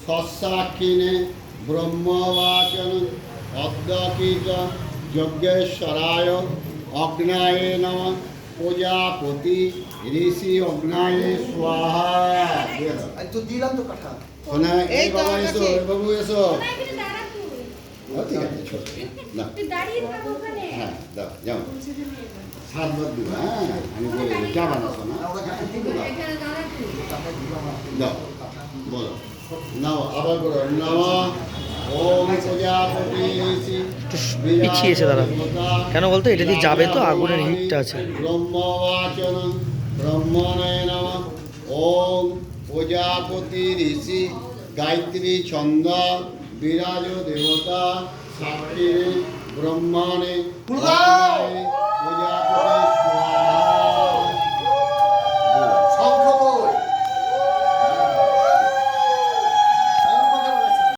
सस्साक्षिणे ब्रह्मवाचन अद्यकीत यज्ञेश्वराय अग्नाय नमः प्रजापति ऋषि अग्नाय स्वाहा। तो दिलाम तो कथा শোনা এই বাবা এসো বাবু এসো। ঠিক আছে ছোট না হ্যাঁ দাও যাও সাত বার দিব। হ্যাঁ আমি বলি क्या বানাছো না দাও বলো নাও আবার করো নম ওম প্রজাপতি পিছিয়ে এসে দাঁড়া কেন বলতো এটা দিয়ে যাবে তো আগুনের হিটটা আছে। ব্রহ্মবাচন ব্রহ্মণে নমঃ ওম প্রজাপতি ঋষি গায়ত্রী ছন্দ বিরাজ দেবতা সাক্ষী ব্রহ্মণে প্রজাপতি স্বাহা।